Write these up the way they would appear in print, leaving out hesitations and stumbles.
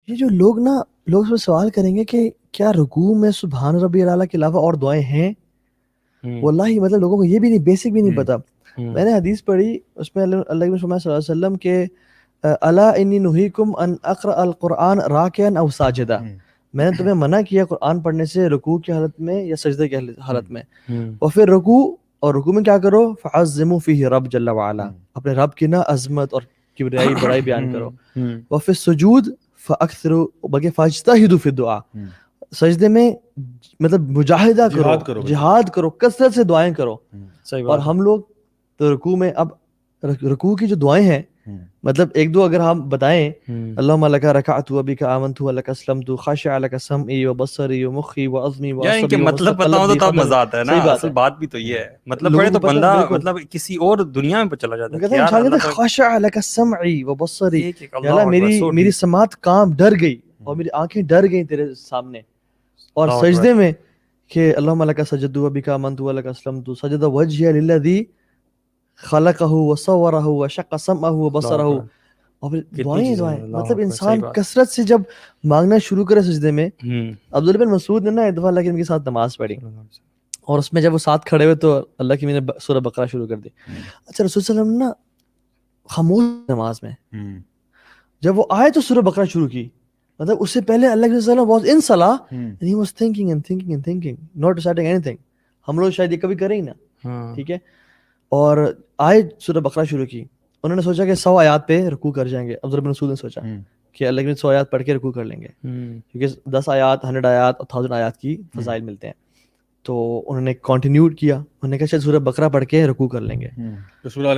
یہ جو لوگ اس میں سوال کریں گے کہ کیا رکوع میں سبحان ربی الاعلیٰ کے علاوہ اور دعائیں ہیں؟ واللہ مطلب لوگوں کو یہ بھی نہیں، بیسک بھی نہیں پتا. میں نے حدیث پڑھی، اس میں اللہ کے رسول صلی اللہ علیہ وسلم کے الا انی نہیکم ان اقرأ القرآن راکعا او ساجدا، میں نے تمہیں منع کیا قرآن پڑھنے سے رکوع کی حالت میں یا سجدے کی حالت میں. اور پھر رکوع میں کیا کرو، فعظموا فیہ رب جل وعلا، اپنے رب کی عظمت اور کبریائی بڑائی بیان کرو. وفی السجود فاکثروا، بلکہ فاجتہدوا فی الدعاء، سجدے میں مطلب مجاہدہ کرو، جہاد کرو، کثرت سے دعائیں کرو. اور ہم لوگ تو رکوع میں، اب رکوع کی جو دعائیں ہیں مطلب ایک دو اگر ہم بتائیں، اللہم لک رکعت وبک آمنت ولک اسلمت خاشع لک سمعی وبصری ومخی وعظمی وعصبی، مطلب بتاؤں تو تب مزہ آتا ہے نا. اصل بات بھی تو یہ ہے، مطلب پڑھے تو بندہ مطلب کسی اور دنیا میں چلا جاتا ہے. انسان کہتا ہے خاشع لک سمعی وبصری، یا اللہ میری سماعت کام ڈر گئی اور میری آنکھیں ڈر گئیں تیرے سامنے. اور سجدے میں کہ اللہم لک سجدت وبک آمنت ولک اسلمت سجد وجہی للذی خلقہ وصورہ وشق سمعہ وبصرہ. اور پھر دعائیں مطلب انسان کثرت سے جب مانگنا شروع کرے سجدے میں. عبداللہ بن مسعود نے ایک دفعہ اللہ کے نبی کے ساتھ نماز پڑھی، اور اس میں جب وہ ساتھ کھڑے ہوئے تو اللہ کی نے سورہ بقرہ شروع کر دی. اچھا رسول صلی اللہ علیہ وسلم نے خاموش نماز میں، جب وہ آئے تو سورہ بقرہ شروع کی. مطلب اس سے پہلے اللہ کے وسلم واز ان صلاح and he was thinking and thinking and thinking not deciding anything. ہم لوگ شاید یہ کبھی کریں ہی نا، ٹھیک ہے. اور آئے سورہ بقرہ شروع کی، انہوں نے سوچا کہ 100 آیات پہ رکوع کر جائیں گے. عبداللہ بن مسعود نے سوچا کہ اللہ کے 100 آیات پڑھ کے رکوع کر لیں گے، کیونکہ 10 آیات 100 آیات اور 1000 آیات کی فضائل ملتے ہیں. تو انہوں نے کنٹینیو کیا، انہوں نے کہا شاید سورہ بقرہ پڑھ کے رکوع کر لیں گے. سورہ آل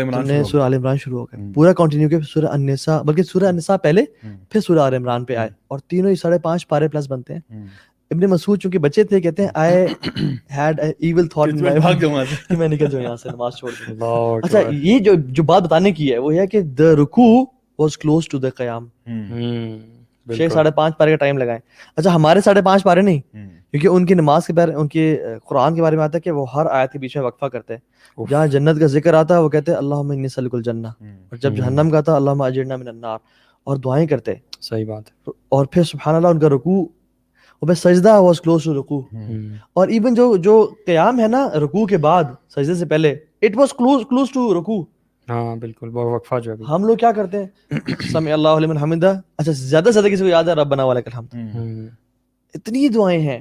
عمران شروع ہو گئے، پورا کنٹینیو کیا. سورہ النساء، بلکہ سورہ النساء پہلے پھر سورہ آل عمران پہ آئے، اور تینوں ہی 5.5 پارے پلس بنتے ہیں. ابن مسعود چونکہ بچے تھے، کہتے ہیں I had a evil thought in my mind کہ میں نکل جاؤں یہاں سے نماز چھوڑ دوں. اچھا یہ جو بات بتانے کی ہے وہ یہ کہ the رکوع was close to the قیام. 5.5 پارے کا ٹائم لگائیں. اچھا ہمارے 5.5 پارے نہیں، کیونکہ ان کی نماز کے بارے، ان کی قرآن کے بارے میں آتا ہے کہ وہ ہر آیت کے بیچ میں وقفہ کرتے ہیں. جہاں جنت کا ذکر آتا ہے وہ کہتے ہیں اللہم انی اسألک الجنہ، اور جب جہنم کا آتا ہے اللہم اجرنا من النار، اور دعائیں کرتے. صحیح بات ہے. اور پھر سبحان اللہ ان کا رکوع، اور پھر سجدہ واز کلوز ٹو رکوع. اور ایون جو قیام ہے نا رکوع کے بعد سجدے سے پہلے، اٹ واز کلوز ٹو رکوع. ہاں بالکل، وقفہ جو ہے ہم لوگ کیا کرتے ہیں سمع اللہ لمن حمدہ. اچھا زیادہ سے زیادہ کسی کو یاد ہے ربنا ولک الحمد. اتنی دعائیں ہیں.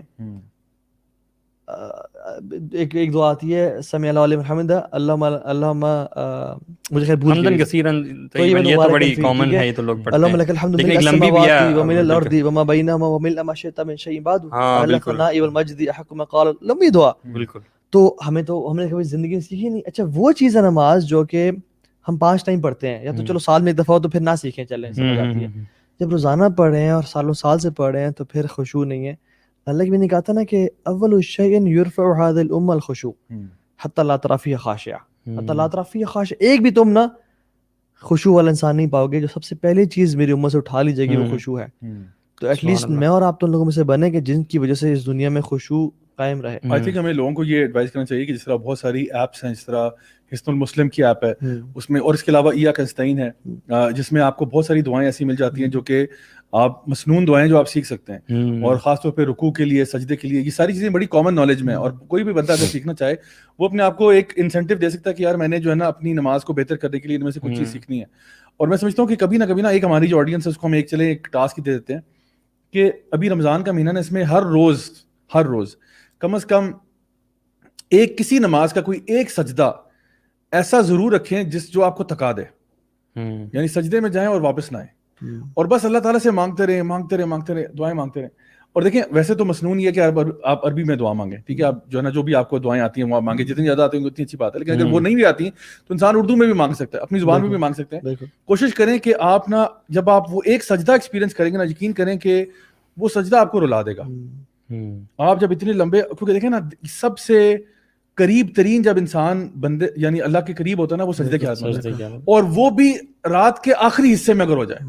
ایک دعا آتی ہے سمع اللہ لمن حمدہ اللہم، مجھے خیر بھول گئی، یہ تو بڑی کامن ہے، یہ تو لوگ پڑھتے ہیں. اللہم لک الحمد ملء السماوات وملء الارض وما بینہما وملء ما شئت من شیء بعد اہل الثناء والمجد احق ما قال. لمبی دعا. بالکل. تو ہم نے کبھی زندگی میں سیکھی نہیں. اچھا وہ چیز ہے نماز جو کہ ہم 5 ٹائم پڑھتے ہیں، یا تو چلو سال میں ایک دفعہ ہو تو پھر نہ سیکھیں، چلیں سمجھ آتی ہے. جب روزانہ پڑھ رہے ہیں اور سالوں سال سے پڑھ رہے ہیں تو پھر خشوع نہیں ہے. اللہ کی بھی نے کہا تھا نا کہ اول الشیء یرفع هذه الامه الخشوع حتى لا ترى فيها خاشعہ، حتى لا ترى فيها خاشعہ. ایک بھی تم نا خشوع والا انسان نہیں پاؤ گے. جو سب سے پہلی چیز میری امت سے اٹھا لی جائے گی وہ خشوع ہے. تو ایٹ لیسٹ میں اور آپ تو ان لوگوں میں سے بنے کہ جن کی وجہ سے اس دنیا میں خشوع قائم رہے. آئی تھنک ہمیں لوگوں کو یہ ایڈوائز کرنا چاہیے کہ جس طرح بہت ساری ایپس ہیں، جس طرح حصن المسلم کی ایپ ہے اس میں، اور اس کے علاوہ ایاک نستعین ہے جس میں آپ کو بہت ساری دعائیں ایسی مل جاتی ہیں جو کہ آپ مسنون دعائیں جو آپ سیکھ سکتے ہیں، اور خاص طور پہ رکوع کے لیے، سجدے کے لیے. یہ ساری چیزیں بڑی کامن نالج میں، اور کوئی بھی بندہ اگر سیکھنا چاہے وہ اپنے آپ کو ایک انسینٹیو دے سکتا ہے کہ یار میں نے جو ہے نا اپنی نماز کو بہتر کرنے کے لیے ان میں سے کچھ چیز سیکھنی ہے. اور میں سمجھتا ہوں کہ کبھی نہ کبھی نا ایک ہماری جو آڈینس ہے اس کو ہم ایک ٹاسک دے دیتے ہیں کہ ابھی رمضان کا مہینہ نا، اس میں ہر روز کم از کم ایک کسی نماز کا کوئی ایک سجدہ ایسا ضرور رکھیں جو آپ کو تھکا دے. یعنی سجدے میں جائیں اور واپس نہ آئیں، اور بس اللہ تعالیٰ سے مانگتے رہیں دعائیں مانگتے رہیں. اور دیکھیں ویسے تو مسنون یہ ہے کہ آپ عربی میں دعا مانگیں، ٹھیک ہے، آپ جو ہے نا جو بھی آپ کو دعائیں آتی ہیں وہ آپ مانگیں، جتنی زیادہ آتی ہیں اتنی اچھی بات ہے. لیکن اگر وہ نہیں بھی آتی ہیں تو انسان اردو میں بھی مانگ سکتا ہے، اپنی زبان میں بھی مانگ سکتے ہیں. کوشش کریں کہ آپ نا جب آپ وہ ایک سجدہ ایکسپیرینس کریں گے نا، یقین کریں کہ وہ سجدہ آپ کو رلا دے گا. آپ جب اتنے لمبے، کیونکہ دیکھیں نا سب سے قریب ترین جب انسان بندے یعنی اللہ کے قریب ہوتا ہے نا وہ سجدے کے حالت میں، اور وہ بھی رات کے آخری حصے میں اگر ہو جائے.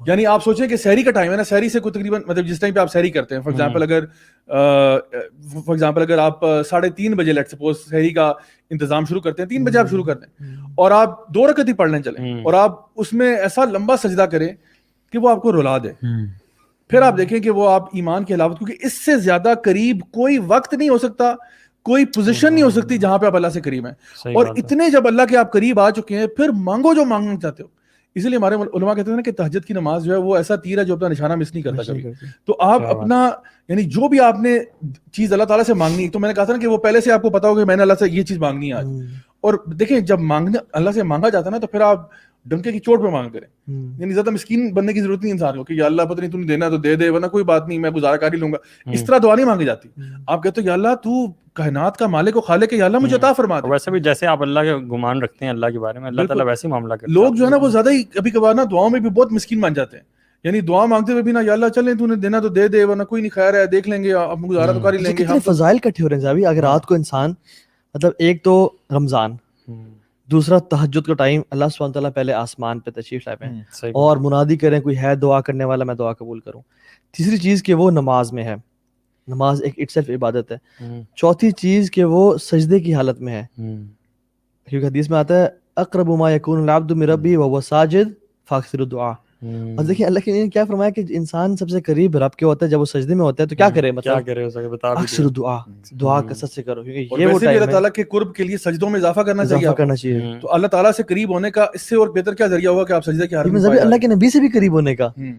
یعنی آپ سوچیں کہ سحری کا ٹائم ہے نا، سحری سے کوئی تقریباً مطلب جس ٹائم پہ آپ سحری کرتے ہیں، فار ایگزامپل اگر آپ 3:30 بجے لیٹ سپوز سحری کا انتظام شروع کرتے ہیں، 3 بجے آپ شروع کرتے ہیں، اور آپ 2 رکعت ہی پڑھنے چلیں، اور آپ اس میں ایسا لمبا سجدہ کریں کہ وہ آپ کو رلا دے. پھر آپ دیکھیں کہ وہ آپ ایمان کے علاوہ, کیونکہ اس سے زیادہ قریب کوئی وقت نہیں ہو سکتا, کوئی پوزیشن نہیں ہو سکتی جہاں پہ آپ اللہ سے قریب ہیں. اور اتنے جب اللہ کے آپ قریب آ چکے ہیں, پھر مانگو جو مانگنا چاہتے ہو. اسی لیے ہمارے علماء کہتے ہیں نا کہ تہجد کی نماز جو ہے وہ ایسا تیر ہے جو اپنا نشانہ مس نہیں کرتا کبھی. تو آپ اپنا یعنی جو بھی آپ نے چیز اللہ تعالیٰ سے مانگنی, تو میں نے کہا تھا نا کہ وہ پہلے سے آپ کو پتا ہوگا کہ میں نے اللہ سے یہ چیز مانگنی ہے آج. اور دیکھیں جب مانگنا اللہ سے مانگا جاتا ہے نا, تو پھر آپ ڈنکے کی چوٹ پہ مانگ کریں. یعنی زیادہ مسکین بننے کی ضرورت نہیں انسان کو کہ یا اللہ پتہ نہیں تو نے دینا تو دے دے, ورنہ کوئی بات نہیں میں گزارا کر ہی لوں گا. اس طرح دعا نہیں مانگی جاتی. آپ کہتے ہو یا اللہ تو کائنات کا مالک و خالق ہے, یا اللہ مجھے عطا فرما دے. ویسے بھی جیسے آپ اللہ کے گمان رکھتے ہیں اللہ کے بارے میں, اللہ تعالیٰ ویسے ہی معاملہ کرتا ہے. لوگ جو ہے نا وہ زیادہ ہی کبھی کبھار نا دعاؤں میں بھی بہت مسکین بن جاتے ہیں. یعنی دعا مانگتے ہوئے بھی نا یا اللہ چلیں تو نے دینا تو دے دے, ورنہ کوئی نہیں, خیر ہے دیکھ لیں گے, آپ گزارا تو کر ہی لیں گے. کتنے فضائل کٹھے ہو رہے ہیں صاحب. اگر رات کو انسان مطلب ایک تو رمضان, دوسرا تہجد کا ٹائم, اللہ سبحانہ تعالیٰ پہلے آسمان پہ تشریف لائے ہیں اور منادی کریں کوئی ہے دعا کرنے والا میں دعا قبول کروں. تیسری چیز کہ وہ نماز میں ہے, نماز ایک اٹ سیلف عبادت ہے. چوتھی چیز کہ وہ سجدے کی حالت میں ہے, کیونکہ حدیث میں آتا ہے اقرب ما یکون العبد من ربہ وهو ساجد فاکثر الدعاء. اور دیکھیں اللہ نے کیا فرمایا کہ انسان سب سے قریب رب کے ہوتا ہے جب وہ سجدے میں ہوتا ہے, تو کیا کرے, مطلب کیا کرے اسے بتا بھی اکثر دعا, دعا کثرت سے کرو, کیونکہ یہ وہ ٹائم ہے اللہ تعالیٰ کے قرب کے لیے سجدوں میں اضافہ کرنا چاہیے. تو اللہ تعالیٰ سے قریب ہونے کا اس سے اور بہتر کیا ذریعہ ہوگا کہ آپ سجدے کی حالت میں, اللہ کے نبی سے بھی قریب ہونے کا.